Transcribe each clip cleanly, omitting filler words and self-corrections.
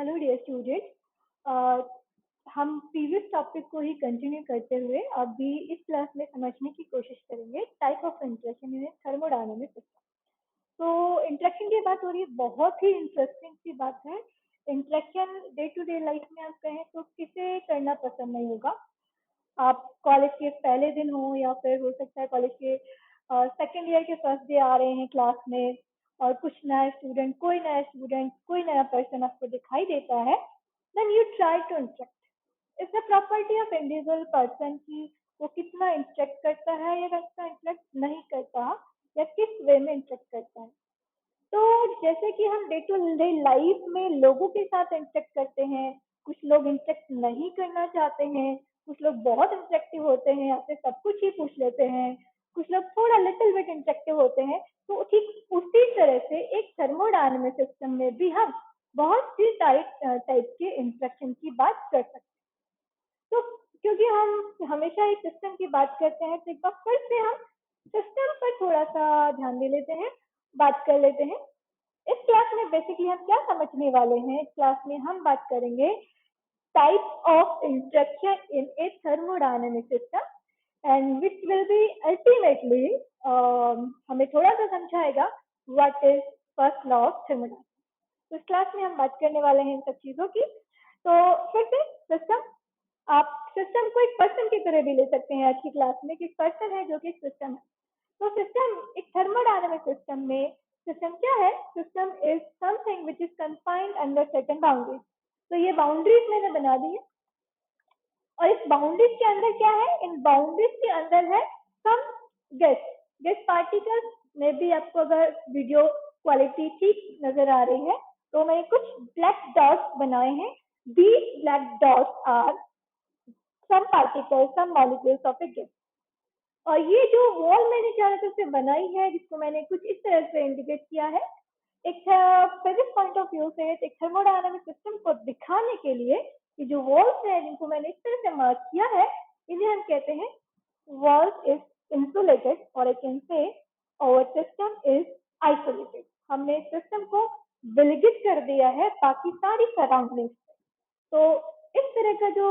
Hello dear student, हम previous topic को ही continue करते हुए अभी इस क्लास में समझने की कोशिश करेंगे type of interaction in thermodynamic system. तो इंटरेक्शन की बात हो रही है, बहुत ही इंटरेस्टिंग सी बात है। Interaction day to day life में आप कहें तो किसे करना पसंद नहीं होगा। आप कॉलेज के पहले दिन हो या फिर हो सकता है कॉलेज के सेकेंड ईयर के फर्स्ट डे आ रहे हैं क्लास में, और कुछ नया स्टूडेंट कोई नया पर्सन आपको दिखाई देता है, then you try to interact. It's the property of individual person की वो कितना इंटरेक्ट करता है या कितना इंटरेक्ट नहीं करता, या किस वे में इंटरेक्ट करता है। तो जैसे कि हम डे टू डे लाइफ में लोगों के साथ इंटरेक्ट करते हैं, कुछ लोग इंटरेक्ट नहीं करना चाहते हैं, कुछ लोग बहुत इंटरेक्टिव होते हैं, आपसे सब कुछ ही पूछ लेते हैं, कुछ लोग थोड़ा लिटिल बिट इंटरेक्टिव होते हैं। तो ठीक उसी तरह से एक थर्मोडायनामिक सिस्टम में भी हम बहुत सी टाइप के इंटरेक्शन की बात कर सकते हैं। तो क्योंकि हम हमेशा एक सिस्टम की बात करते हैं, तो एक बार फिर से हम सिस्टम पर थोड़ा सा ध्यान दे लेते हैं, बात कर लेते हैं। इस क्लास में बेसिकली हम क्या समझने वाले हैं, इस क्लास में हम बात करेंगे type of interaction in a thermodynamic system and which will be ultimately हमें थोड़ा सा समझाएगा what is first law of thermodynamics. तो इस क्लास में हम बात करने वाले हैं इन सब चीजों की। तो फिर से सिस्टम, आप सिस्टम को एक पर्सन की तरह भी ले सकते हैं। आज की क्लास में एक पर्सन है जो कि एक सिस्टम है। तो सिस्टम एक थर्मोडायनामिक सिस्टम में सिस्टम क्या है? System is something which is confined under certain boundaries. तो ये बाउंड्रीज मैंने बना दी है, और इस बाउंड्रीज के अंदर क्या है? इन बाउंड्रीज के अंदर है सम गैस पार्टिकल्स में भी। आपको अगर वीडियो क्वालिटी ठीक नजर आ रही है तो मैंने कुछ ब्लैक डॉट्स बनाए हैं। These black dots are some particles, some molecules of a gas. और ये जो वॉल मैंने चारों तरफ से बनाई है, जिसको मैंने कुछ इस तरह से इंडिकेट किया है, एक फिजिक्स पॉइंट ऑफ व्यू से एक थर्मोडायनामिक सिस्टम को दिखाने के लिए कि जो वॉल्स हैं जिनको मैंने इस तरह से मार्क किया है, इन्हें हम कहते हैं वॉल्स इज इंसुलेटेड, और I can say our system is isolated. हमने सिस्टम को विलगित कर दिया है बाकी सारी सराउंडिंग्स। तो इस तरह का जो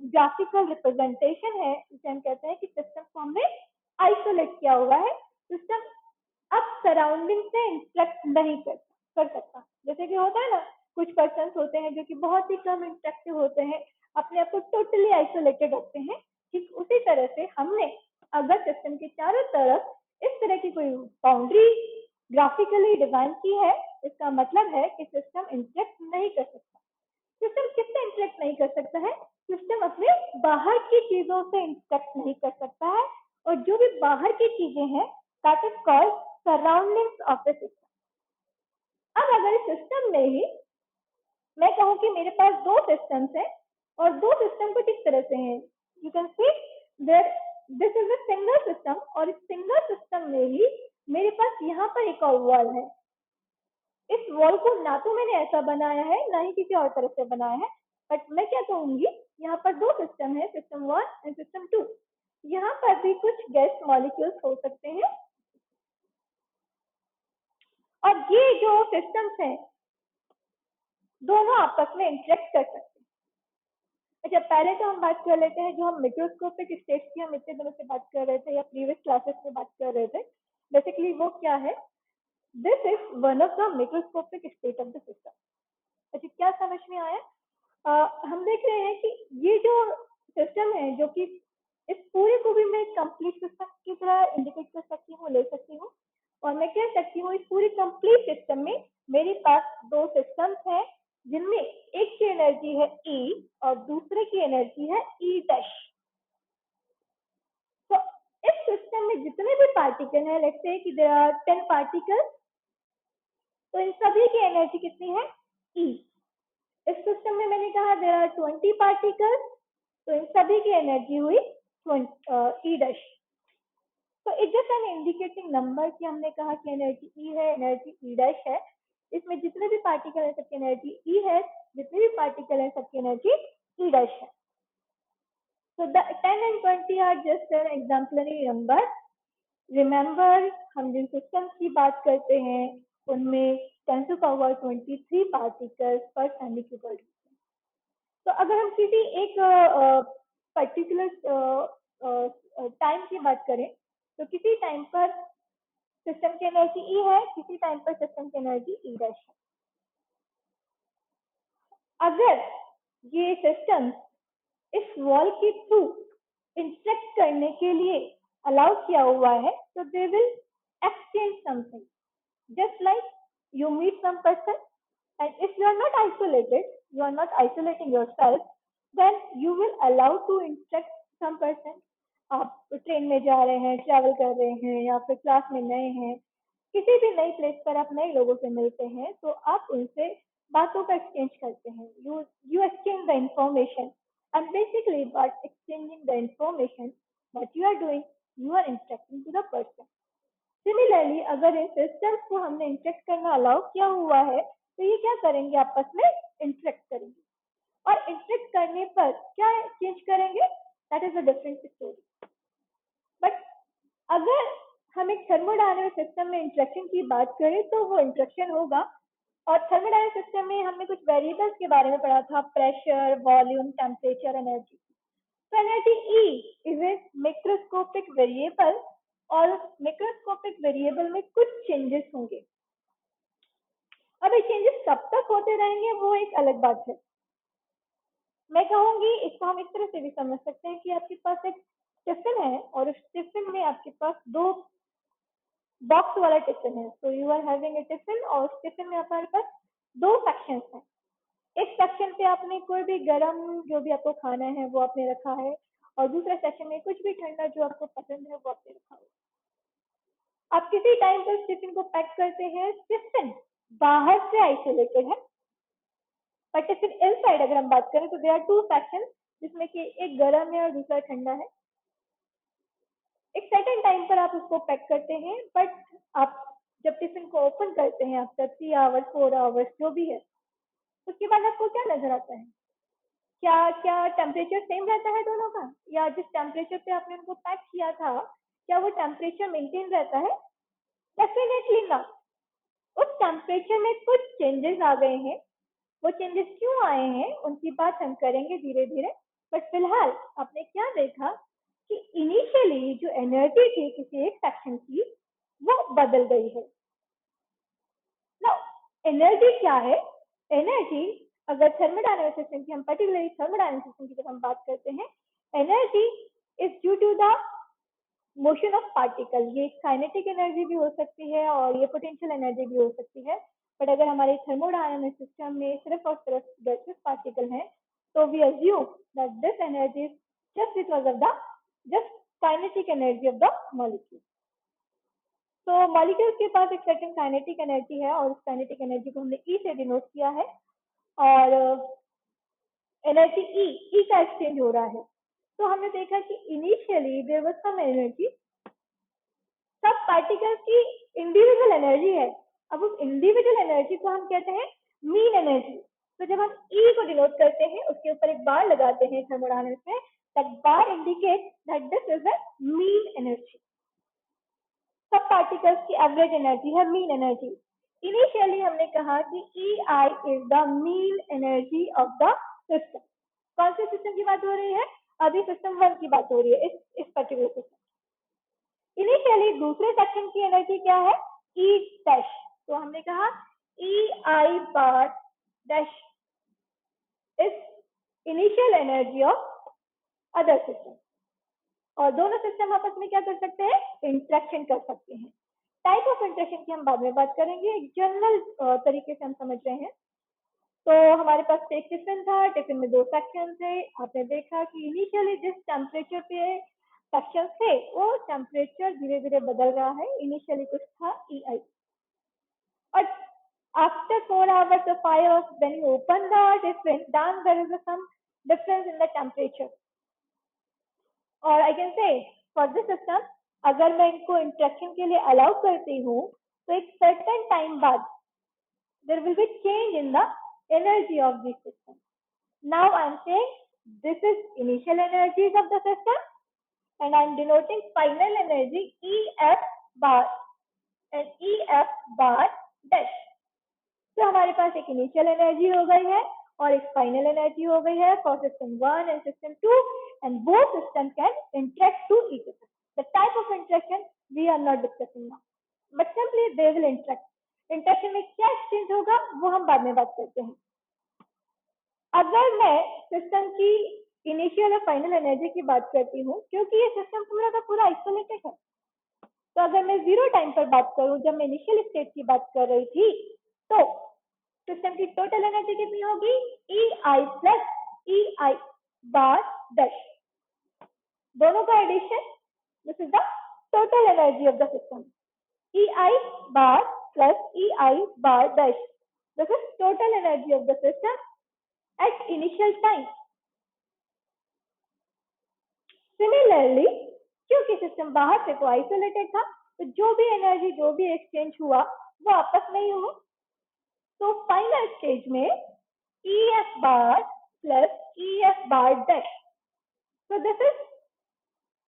ग्राफिकल रिप्रेजेंटेशन है, इसे हम कहते हैं कि सिस्टम को हमने आइसोलेट किया हुआ है। सिस्टम अब सराउंडिंग से इंटरेक्ट नहीं कर सकता। जैसे कि होता है ना, कुछ पर्सन होते हैं जो कि बहुत ही कम इंटरेक्टिव होते हैं, अपने आप को टोटली आइसोलेटेड रखते हैं। ठीक उसी तरह से हमने अगर सिस्टम के चारों तरफ इस तरह की कोई बाउंड्री ग्राफिकली डिजाइन की है, इसका मतलब है कि सिस्टम इंटरेक्ट नहीं कर सकता। सिस्टम किससे इंटरेक्ट नहीं कर सकता है? सिस्टम अपने बाहर की चीजों से इंटरेक्ट नहीं कर सकता है, और जो भी बाहर की चीजें हैं that is called surroundings of the system. अब अगर इस सिस्टम में ही मैं कहूँ कि मेरे पास दो सिस्टम्स हैं, और दो सिस्टम कुछ इस तरह से हैं, you can see there this is a single system, और इस सिंगल सिस्टम में ही मेरे पास यहाँ पर एक और वॉल है। इस वॉल को ना तो मैंने ऐसा बनाया है, ना ही किसी और तरह से बनाया है, बट मैं क्या कहूंगी, यहाँ पर दो सिस्टम है, सिस्टम 1 एंड सिस्टम 2। यहाँ पर भी कुछ गैस मॉलिक्यूल्स हो सकते हैं, और ये जो सिस्टम्स हैं दोनों आपस में इंटरेक्ट कर सकते हैं। अच्छा, पहले तो हम बात कर लेते हैं जो हम मिक्रोस्कोपिक स्टेट्स की हम इतने दिनों से बात कर रहे थे या प्रीवियस क्लासेस में बात कर रहे थे। बेसिकली वो क्या है? This is one of the microscopic state of the system. अच्छा, क्या समझ में आया? हम देख रहे हैं कि ये जो सिस्टम है, जो कि इस पूरे को भी मैं कंप्लीट सिस्टम की तरह इंडिकेट कर सकती हूँ, ले सकती हूँ, और मैं कह सकती हूँ इस पूरी कंप्लीट सिस्टम में मेरे पास दो सिस्टम्स हैं, जिनमें एक की एनर्जी है E और दूसरे की एनर्जी है E डैश। तो इस सिस्टम में जितने भी पार्टिकल हैं, लेट्स से कि देयर आर 10 पार्टिकल्स, तो इन सभी की एनर्जी कितनी है? E। इस सिस्टम में मैंने कहा देयर आर 20 पार्टिकल्स, तो इन सभी की एनर्जी हुई E डैश। तो it just an indicating number कि हमने कहा कि एनर्जी E है, एनर्जी E डैश है। इसमें जितने भी पार्टिकल है सबकी एनर्जी E है, जितने भी पार्टिकल है सबकी एनर्जी E डैश है। So the 10 and 20 are just an exemplary number. Remember, हम जिन सिस्टम्स की बात करते हैं उनमें 10 to power 23 पार्टिकल्स पर सेमी क्यूबोइड। तो अगर हम किसी एक पर्टिकुलर टाइम की बात करें तो किसी टाइम पर सिस्टम की एनर्जी ई है, किसी टाइम पर सिस्टम की एनर्जी ई डैश है। अगर ये सिस्टम इस वॉल के थ्रू इंटरेक्ट करने के लिए अलाउ किया हुआ है तो they will exchange something, just like you meet some person and if you are not isolated, you are not isolating yourself, then you will allow to interact some person. आप train में जा रहे हैं, travel कर रहे हैं या फिर क्लास में नए हैं, किसी भी नई प्लेस पर आप नए लोगों से मिलते हैं तो आप उनसे बातों का एक्सचेंज करते हैं। you exchange the information and basically by exchanging the information what you are doing, you are interacting to the person. Similarly अगर इन सिस्टम्स को हमने इंटरेक्ट करना अलाउ किया हुआ है तो ये क्या करेंगे, आपस में इंटरेक्ट करेंगे और इंटरेक्ट करने पर क्या चेंज करेंगे, that is a different story. But अगर हम एक थर्मोडायनामिक सिस्टम में इंटरेक्शन की बात करें तो वो इंटरेक्शन होगा और थर्मोडायनामिक सिस्टम में हमने कुछ वेरिएबल्स के बारे में पढ़ा था, प्रेशर, वॉल्यूम, टेम्परेचर, एनर्जी। तो energy E is a macroscopic variable और मैक्रोस्कोपिक वेरिएबल में कुछ चेंजेस होंगे। अब ये चेंजेस कब तक होते रहेंगे वो एक अलग बात है। मैं कहूंगी इसको हम इस तरह से भी समझ सकते हैं कि आपके पास एक टिफिन है और उस टिफिन में आपके पास दो बॉक्स वाला टिफिन है। तो you are having a tiffin और उस टिफिन में हमारे पास दो सेक्शंस हैं। एक सेक्शन पे आपने कोई भी गर्म जो भी आपको खाना है वो आपने रखा है और दूसरे सेक्शन में कुछ भी ठंडा जो आपको पसंद है वो आपने रखा है। आप किसी टाइम पर टिफिन को पैक करते हैं, टिफिन बाहर से आइसोलेटेड है, पर टिफिन इनसाइड अगर हम बात करें तो देयर आर टू सेक्शन जिसमें कि एक गर्म है और दूसरा ठंडा है। एक सर्टेन टाइम पर आप उसको पैक करते हैं, बट आप जब टिफिन को ओपन करते हैं आफ्टर 3 आवर्स 4 आवर्स जो भी है, उसके बाद आपको क्या नजर आता है, क्या क्या टेम्परेचर सेम रहता है दोनों का, या जिस टेम्परेचर पे आपने उनको पैक किया था क्या वो टेम्परेचर मेंटेन रहता है? डेफिनेटली ना। उस टेम्परेचर में कुछ चेंजेस आ गए हैं। वो चेंजेस क्यों आए हैं उनकी बात हम करेंगे धीरे धीरे, बट फिलहाल आपने क्या देखा कि इनिशियली जो एनर्जी थी किसी एक सेक्शन की वो बदल गई है। नाउ एनर्जी क्या है? एनर्जी अगर थर्मोडायनामिक सिस्टम की हम पर्टिकुलरली थर्मोडायनामिक सिस्टम की जब हम बात करते हैं, energy is due to the motion of particle. ये काइनेटिक एनर्जी भी हो सकती है और ये पोटेंशियल एनर्जी भी हो सकती है, बट अगर हमारे थर्मोडायनामिक सिस्टम में सिर्फ और सिर्फ गैसेस पार्टिकल हैं तो we assume that this energy just because of the just kinetic energy of the molecule. तो मॉलिक्यूल्स के पास एक सर्टेन काइनेटिक एनर्जी है और उस काइनेटिक एनर्जी को हमने ई से डिनोट किया है और एनर्जी ई का एक्सचेंज हो रहा है। तो हमने देखा कि initially there was some energy, सब पार्टिकल्स की इंडिविजुअल एनर्जी है। अब उस इंडिविजुअल एनर्जी को हम कहते हैं मीन एनर्जी। तो जब हम ई को डिनोट करते हैं उसके ऊपर एक बार लगाते हैं थर्मोडायनामिक्स में, that bar indicate that this is a mean energy. सब पार्टिकल्स की एवरेज एनर्जी है मीन एनर्जी। इनिशियली हमने कहा कि E I is the mean energy of the system. कौन से सिस्टम की बात हो रही है? अभी सिस्टम 1 की बात हो रही है, इस पर्टिकुलर सिस्टम। इनिशियली दूसरे सेक्शन की एनर्जी क्या है? E dash. तो हमने कहा E I bar dash is initial energy of other system. और दोनों सिस्टम आपस में क्या कर सकते हैं? इंटरेक्शन कर सकते हैं। टाइप ऑफ इंटरेक्शन की हम बाद में बात करेंगे, एक जनरल तरीके से हम समझ रहे हैं। तो हमारे पास एक टिफिन था, टिफिन में दो सेक्शन थे। आपने देखा कि इनिशियली जिस टेम्परेचर पे सेक्शन थे वो टेम्परेचर धीरे धीरे बदल रहा है। इनिशियली कुछ था ई आई और after 4 hours or 5 hours when you open the tiffin then there is some difference in the temperature और आई कैन से फॉर दिस सिस्टम अगर मैं इनको इंटरेक्शन के लिए अलाउ करती हूँ तो एक सर्टेन टाइम बाद there will be change in the energy of the system. Now I am saying this is initial energies of the system and I am denoting final energy EF bar and EF bar dash. तो हमारे पास एक initial energy हो गई है और एक final energy हो गई है for system 1 and system 2 and both system can interact to each other. The type of interaction we are not discussing now but simply they will interact. Interaction में क्या एक्सचेंज होगा वो हम बाद में बात करते हैं। अगर मैं सिस्टम की इनिशियल और फाइनल एनर्जी की बात करती हूँ, क्योंकि ये सिस्टम पूरा का पूरा आइसोलेटेड है, तो अगर मैं जीरो टाइम पर बात करूं, जब मैं इनिशियल स्टेट की बात कर रही थी, तो सिस्टम की टोटल एनर्जी कितनी होगी? ई आई plus E I bar dash, दोनों का addition, this is the total energy of the system. E I bar plus E I bar dash, this is total energy of the system at initial time. Similarly, क्योंकि system बाहर से तो isolated था, तो जो भी एनर्जी, जो भी एक्सचेंज हुआ वो आपस में ही हुआ। तो फाइनल स्टेज में E F bar plus E F bar dash, so this is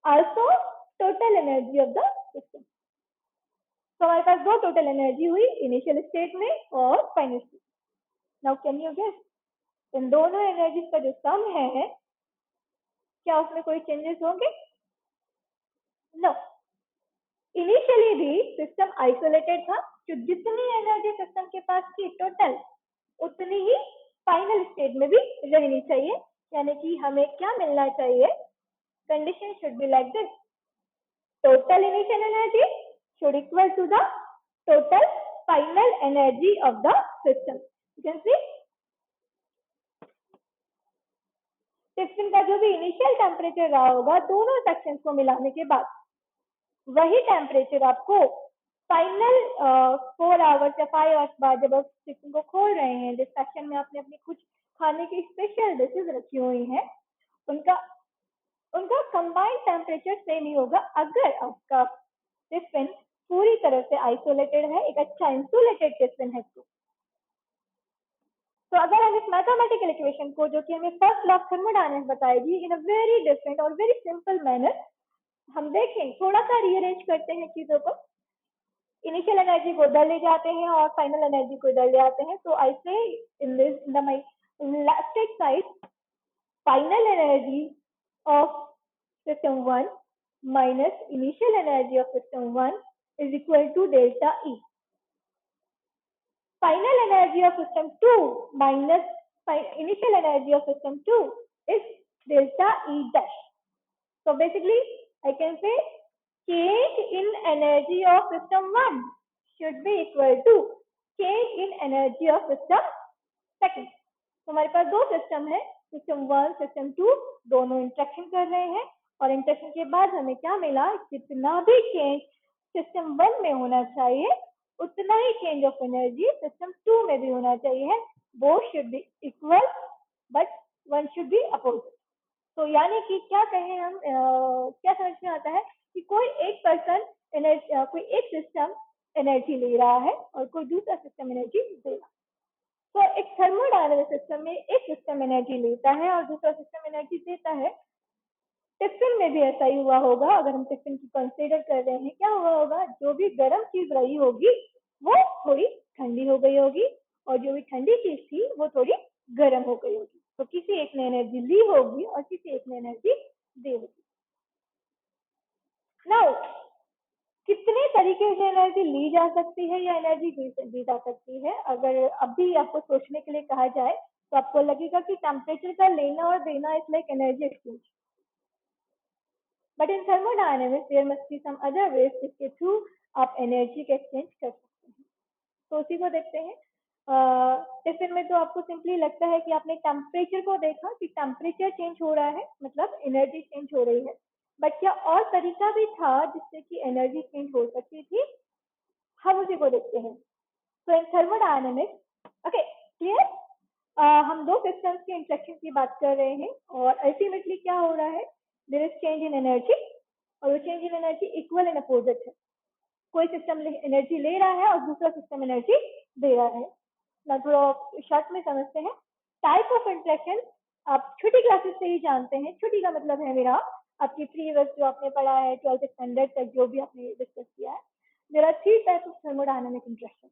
also total energy of the system। तो हमारे पास दो टोटल एनर्जी हुई, इनिशियल स्टेट में और final state. Now can you guess, इन दोनों एनर्जीज का जो सम है, क्या उसमें कोई चेंजेस होंगे? नो। इनिशियली भी सिस्टम आइसोलेटेड था, जो जितनी एनर्जी सिस्टम के पास थी टोटल, उतनी ही फाइनल स्टेट में भी रहनी चाहिए। यानी कि हमें क्या मिलना चाहिए? Condition should be like this, total initial energy should equal to the total final energy of the system। You can see system का जो भी इनिशियल टेम्परेचर रहा होगा दोनों सेक्शंस को मिलाने के बाद, वही टेम्परेचर आपको फाइनल 4 आवर्स या 5 आवर्स बाद जब आप सिस्टम को खोल रहे हैं, जिस सेक्शन में आपने अपनी कुछ खाने की स्पेशल डिशेज रखी हुई हैं, उनका कंबाइंड टेम्परेचर सेम ही होगा। अगर आपका टिफिन पूरी तरह से आइसोलेटेड है, एक अच्छा इंसुलेटेड टिफिन है, तो अगर हम इस मैथमेटिकल इक्वेशन को, जो कि हमें फर्स्ट लॉ ऑफ थर्मोडायनामिक्स बताएगी, इन अ वेरी डिफरेंट और वेरी सिंपल मैनर, हम देखें, थोड़ा सा रीअरेंज करते हैं चीजों को। इनिशियल एनर्जी को इधर ले जाते हैं और फाइनल एनर्जी को इधर ले आते हैं। तो आई से in this, in the my left side, final energy of system 1 minus initial energy of system 1 is equal to delta E। Final energy of system 2 minus initial energy of system 2 is delta E dash। So basically I can say change in energy of system 1 should be equal to change in energy of system 2। तो हमारे पास दो system है, system 1 system 2, दोनों interaction कर रहे हैं और इंटरेक्शन के बाद हमें क्या मिला? जितना भी चेंज सिस्टम 1 में होना चाहिए उतना ही चेंज ऑफ एनर्जी सिस्टम 2 में भी होना चाहिए। वो should be equal but one should be opposite. तो यानी कि क्या कहें हम, क्या समझ में आता है कि कोई एक पर्सन एनर्जी, कोई एक सिस्टम एनर्जी ले रहा है और कोई दूसरा सिस्टम एनर्जी दे रहा है। तो एक थर्मोडायनामिक सिस्टम में एक सिस्टम एनर्जी लेता है और दूसरा सिस्टम एनर्जी देता है। टिफिन में भी ऐसा ही हुआ होगा। अगर हम टिफिन की कंसीडर कर रहे हैं, क्या हुआ होगा? जो भी गर्म चीज रही होगी वो थोड़ी ठंडी हो गई होगी और जो भी ठंडी चीज थी वो थोड़ी गर्म हो गई होगी। तो किसी एक ने एनर्जी ली होगी और किसी एक ने एनर्जी दी होगी। नाउ कितने तरीके से एनर्जी ली जा सकती है या एनर्जी दी जा सकती है? अगर अभी आपको सोचने के लिए कहा जाए तो आपको लगेगा कि टेम्परेचर का लेना और देना is like energy exchange, but in thermodynamics there must be some other ways जिसके थ्रू आप एनर्जी का एक्सचेंज कर सकते हैं। तो उसी को देखते हैं। टिफिन में तो आपको सिंपली लगता है कि आपने टेम्परेचर को देखा कि टेम्परेचर चेंज हो रहा है, मतलब एनर्जी चेंज हो रही है, बट क्या और तरीका भी था जिससे कि एनर्जी चेंज हो सकती थी? हम उसी को देखते हैं। तो इन थर्मोडायनेमिक्स, ओके क्लियर, हम दो सिस्टम्स के इंटरेक्शन की बात कर रहे हैं और अल्टीमेटली क्या हो रहा है? There is change in energy और वो change in energy equal and opposite है। कोई सिस्टम एनर्जी ले रहा है और दूसरा सिस्टम एनर्जी दे रहा है। ना थोड़ा शॉर्ट में समझते हैं। टाइप ऑफ इंटरेक्शन आप छोटी क्लासेस से ही जानते हैं। छोटी का मतलब है मेरा आपकी प्रीवियस जो आपने पढ़ा है 12th स्टैंडर्ड तक जो भी आपने डिस्कस किया है। There are 3 types of thermodynamic interaction.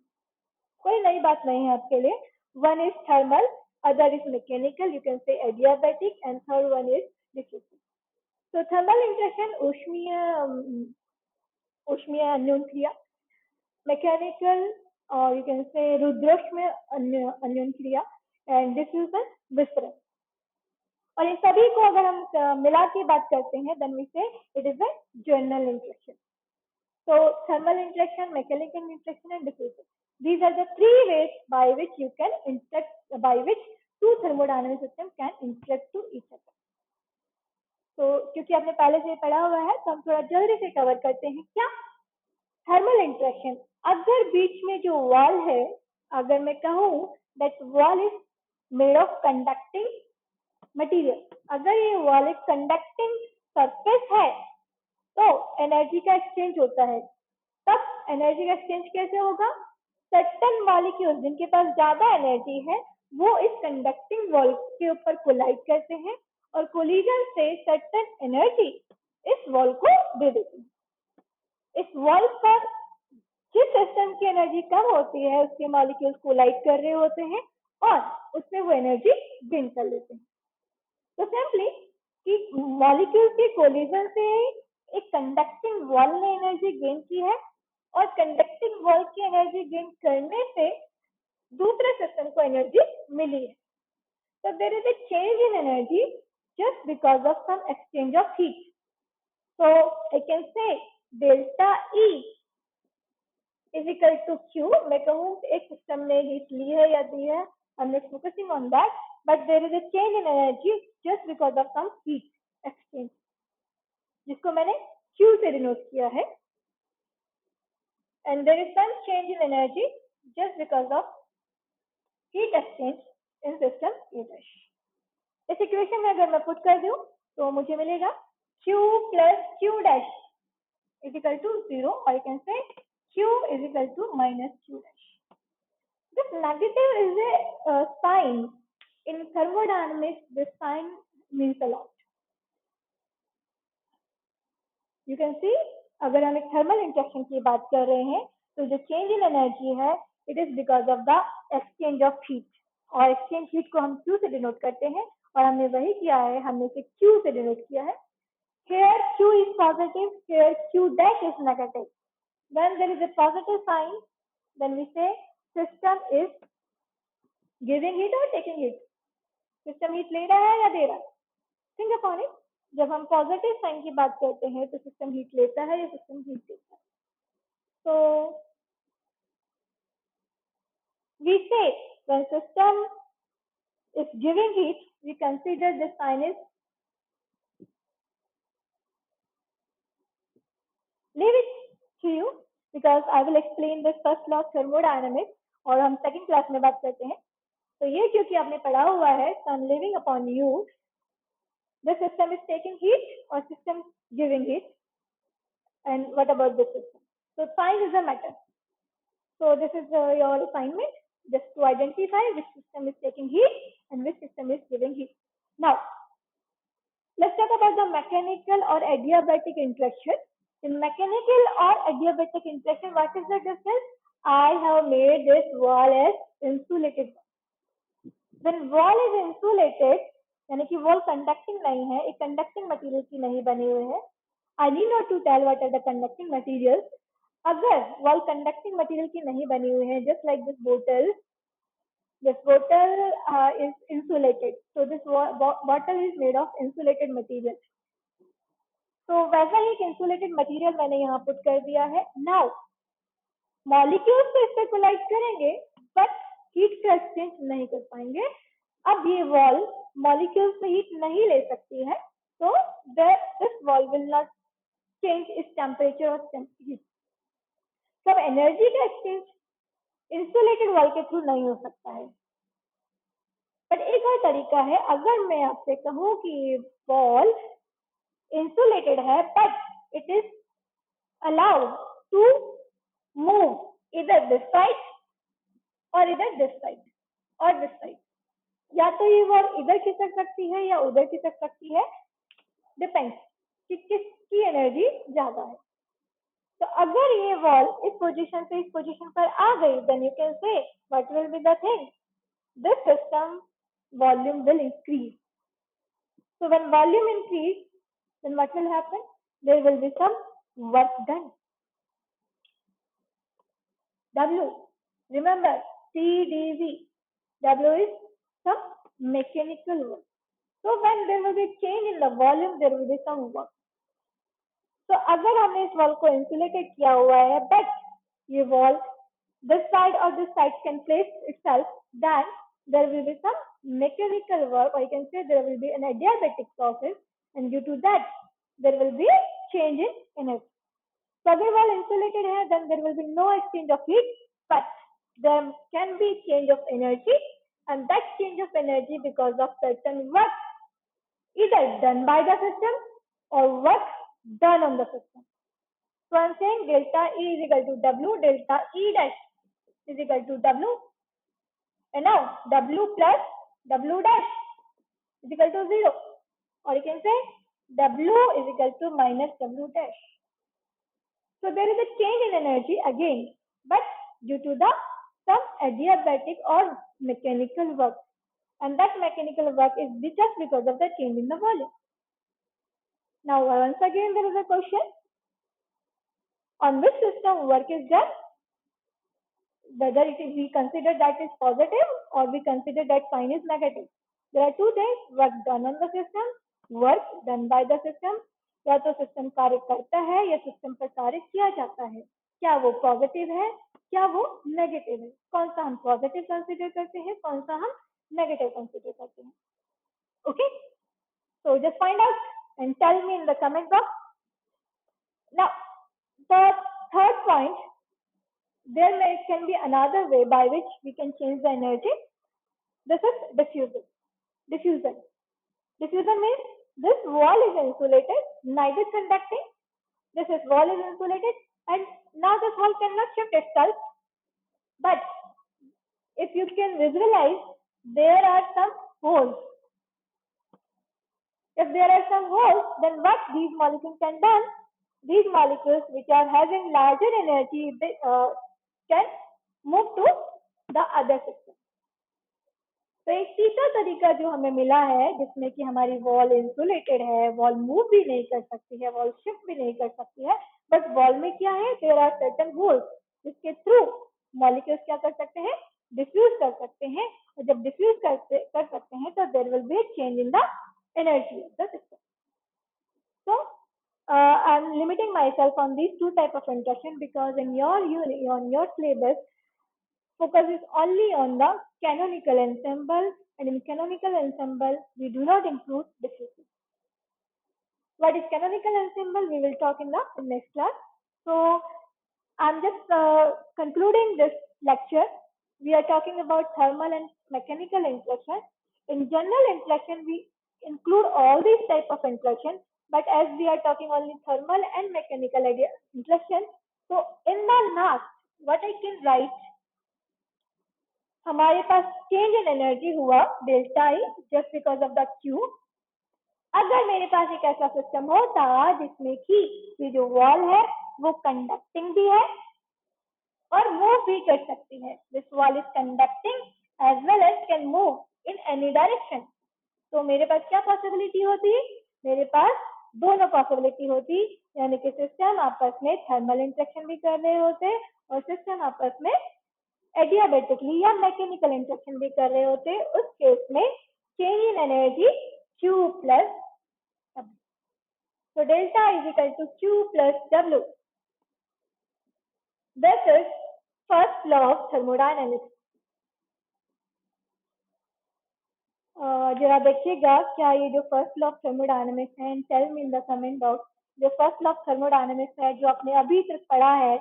कोई नई बात नहीं है आपके लिए. One is thermal, other is mechanical, you can say adiabatic, and third one is diffusive. तो थर्मल इंटरेक्शन ऊष्मीय अन्योन क्रिया, मैकेनिकल और यू कैन से रुद्रोष्म अन्योन क्रिया, एंड डिफ्यूजन विस्तरण. और इन सभी को अगर हम मिला के बात करते हैं देन वी से it is a journal interaction. So thermal interaction, mechanical interaction and diffusion. These are the three ways by which you can interact, by which two thermodynamic systems can interact to each other. तो क्योंकि आपने पहले से पढ़ा हुआ है तो हम थोड़ा जल्दी से कवर करते हैं. क्या थर्मल इंटरेक्शन, अगर बीच में जो वॉल है, अगर मैं कहूँ that wall is made of conducting material, अगर ये वॉल एक कंडक्टिंग सरफेस है तो एनर्जी का एक्सचेंज होता है. तब एनर्जी का एक्सचेंज कैसे होगा? सर्टेन मॉलिक्यूल्स जिनके पास ज्यादा एनर्जी है वो इस कंडक्टिंग वॉल के ऊपर कोलाइड करते हैं और कोलिजन से सर्टेन एनर्जी इस वॉल को दे देते हैं. इस वॉल पर जिस सिस्टम की एनर्जी कम होती है उसके मॉलिक्यूल्स कोलाइड कर रहे होते हैं और उसमें वो एनर्जी गेन कर लेते हैं. तो सिंपली कि मॉलिक्यूल्स के कोलिजन से एक कंडक्टिंग वॉल ने एनर्जी गेन की है और कंडक्टिंग वॉल की एनर्जी गेन करने से दूसरे सिस्टम को एनर्जी मिली है. So there is a change in energy just because of some exchange of heat. So I can say delta E is equal to Q. मैं कहूँ एक सिस्टम ने हीट ली है या दी है, I'm not focusing on that, but there is a change in energy just because of some heat exchange, जिसको मैंने Q से डिनोट किया है. And there is some change in energy just because of heat exchange in system A dash. इस equation में अगर मैं put कर दूं तो मुझे मिलेगा Q plus Q dash is equal to 0, or you can say Q is equal to minus Q dash. This negative is a sign. In thermodynamics, this sign means a lot. You can see, अगर हम एक thermal interaction की बात कर रहे हैं तो जो चेंज इन एनर्जी है it is because of the exchange of heat, और एक्सचेंज हीट को हम Q से डिनोट करते हैं और हमने वही किया है, हमने इसे Q से डिनोट किया है. Here Q is positive, here Q dash is negative. When there is a positive sign, then we say system is giving heat or taking heat. System heat ले रहा है या दे रहा है? Think upon it. जब हम पॉजिटिव साइन की बात करते हैं तो सिस्टम हीट लेता है या सिस्टम हीट देता है. So we say when system is giving heat, we consider this sign is leave it to you because I will explain this first law of thermodynamics और हम सेकंड क्लास में बात करते हैं. तो ये क्योंकि आपने पढ़ा हुआ है, so I'm leaving upon you. The system is taking heat or system giving heat, and what about this system? So sign is a matter. So this is your assignment, just to identify which system is taking heat and which system is giving heat. Now, let's talk about the mechanical or adiabatic interaction. In mechanical or adiabatic interaction, what is the difference? I have made this wall as insulated. When wall is insulated, यानी कि wall conducting नहीं है, एक conducting material की नहीं बनी हुई है. I need not to tell what are the conducting materials. अगर wall conducting material की नहीं बनी हुई है, just like this bottle is insulated. So this bottle is made of insulated material. तो वैसा ही एक insulated material मैंने यहाँ पुट कर दिया है. Now मॉलिक्यूल्स तो इस पे कोलाइड करेंगे बट हीट का एक्सचेंज नहीं कर पाएंगे. अब ये वॉल मॉलिक्यूल्स से हीट नहीं ले सकती है, तो this wall will not change its temperature और हीट. सब एनर्जी का एक्सचेंज इंसुलेटेड वॉल के थ्रू नहीं हो सकता है. बट एक और तरीका है, अगर मैं आपसे कहूँ कि वॉल इंसुलेटेड है but it is allowed to move इधर दिस साइड और इधर दिस साइड और दिस साइड, या तो ये वॉल इधर खिसक सकती है या उधर खिसक सकती है, डिपेंड्स कि किसकी एनर्जी ज्यादा है. तो अगर ये वॉल इस पोजीशन से इस पोजीशन पर आ गई, then you can say what will be the thing? This system volume will increase. So when volume increase, then what will happen? There will be some work done. W, remember CdV. W is some mechanical work. So when there will be change in the volume, there will be some work. तो अगर हमने इस wall को insulated किया हुआ है, but ये wall this side or this side can place itself, then there will be some mechanical work, or you can say there will be an adiabatic process, and due to that there will be change in energy. So अगर wall insulated है, then there will be no exchange of heat, but there can be change of energy, and that change of energy because of certain work either done by the system or work done on the system. So I'm saying delta E is equal to W, delta E dash is equal to W, and now W plus W dash is equal to 0, or you can say W is equal to minus W dash. So there is a change in energy again, but due to the some adiabatic or mechanical work, and that mechanical work is just because of the change in the volume. Now once again there is a question: on which system work is done? Whether we consider that is positive or we consider that sign is negative. There are two things: work done on the system, work done by the system. या तो system कार्य करता है या system पर कार्य किया जाता है. क्या वो पॉजिटिव है, क्या वो नेगेटिव है? कौन सा हम पॉजिटिव कंसिडर करते हैं, कौन सा हम नेगेटिव कंसिडर करते हैं? Okay, so just find out and tell me in the comment box. Now the third point, there can be another way by which we can change the energy. This is diffusion. Diffusion. Diffusion means this wall is insulated, neither conducting. This wall is insulated, and now this wall cannot shift itself. But if you can visualize, there are some holes. If there are some holes, then what these molecules can do? These molecules which are having larger energy, they can move to the other system. तो एक तीसरा तरीका जो हमें मिला है जिसमें कि हमारी वॉल इंसुलेटेड है, वॉल मूव भी नहीं कर सकती है, वॉल शिफ्ट भी नहीं कर सकती है, बट वॉल में क्या है, देयर आर सर्टेन होल्स जिसके थ्रू मॉलिक्यूल्स क्या कर सकते हैं, डिफ्यूज कर सकते हैं, और जब डिफ्यूज कर सकते हैं तो there will be change in the energy of the system. So I am limiting myself on these two type of interaction because in your unit, on your syllabus, focus is only on the canonical ensemble, and in canonical ensemble we do not include diffusion. What is canonical ensemble we will talk in the next class. So I'm just concluding this lecture. We are talking about thermal and mechanical interaction. In general interaction we include all these type of interaction, but as we are talking only thermal and mechanical interaction, so in the last what I can write, हमारे पास change in energy हुआ delta E just because of the Q. अगर मेरे पास एक ऐसा system होता जिसमें कि ये जो वॉल है वो कंडक्टिंग भी है और मूव भी कर सकती है, this wall is conducting as well as can move in any direction, तो मेरे पास क्या पॉसिबिलिटी होती, मेरे पास दोनों पॉसिबिलिटी होती, यानी कि सिस्टम आपस में थर्मल इंटरेक्शन भी कर रहे होते और सिस्टम आपस में एडियाबेटिकली या मैकेनिकल इंटरेक्शन भी कर रहे होते. उस केस में change in energy Q plus W. So delta is equal to Q plus W. This is first law of thermodynamics. जरा देखिएगा क्या ये जो फर्स्ट लॉ ऑफ थर्मोडायनेमिक्स है, and tell me in the comment box, जो first law of thermodynamics है जो आपने अभी तक पढ़ा है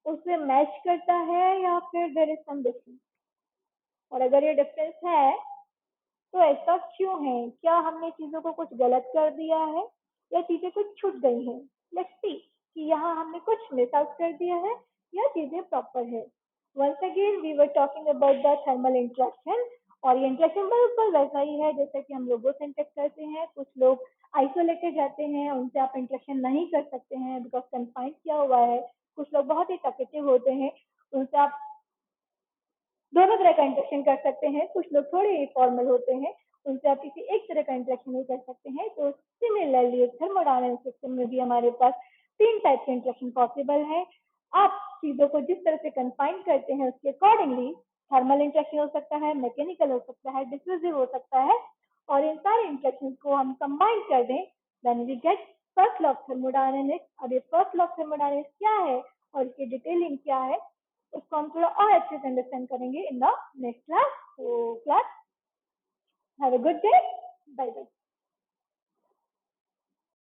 उससे मैच करता है या फिर देयर इज सम डिफरेंस, और अगर ये डिफरेंस है तो ऐसा क्यों है, क्या हमने चीजों को कुछ गलत कर दिया है या चीजें कुछ छूट गई हैं. लेट्स सी कि यहाँ हमने कुछ मिस आउट कर दिया है या चीजें प्रॉपर है. Once again we were talking about the thermal interaction और ये इंटरेक्शन बिल्कुल वैसा ही है जैसे कि हम लोगों से इंटरेक्ट करते हैं। कुछ लोग आइसोलेटेड रहते हैं, उनसे आप इंटरेक्शन नहीं कर सकते हैं बिकॉज कन्फाइंड किया हुआ है। कुछ लोग बहुत ही टॉकेटिव होते हैं, उनसे आप दोनों तरह का इंटरेक्शन कर सकते हैं। कुछ लोग थोड़े फॉर्मल होते हैं, उनसे आप किसी एक तरह का इंटरेक्शन नहीं कर सकते हैं। तो सिमिलरली थर्मोडायनामिक सिस्टम में भी हमारे पास 3 टाइप के इंटरेक्शन पॉसिबल है। आप चीजों को जिस तरह से कन्फाइन करते हैं उसके अकॉर्डिंगली थर्मल इंटरेक्शन हो सकता है, मैकेनिकल हो सकता है, डिफ्यूजिव हो सकता है, और इन सारे इंटरेक्शन को हम कंबाइन कर दें, then we get first law of thermodynamics. अब ये फर्स्ट लॉ ऑफ थर्मोडायनेमिक्स क्या है और इसकी डिटेलिंग क्या है उसको हम थोड़ा और अच्छे से अंडरस्टैंड करेंगे इन द नेक्स्ट क्लास। तो class, have a good day, bye bye.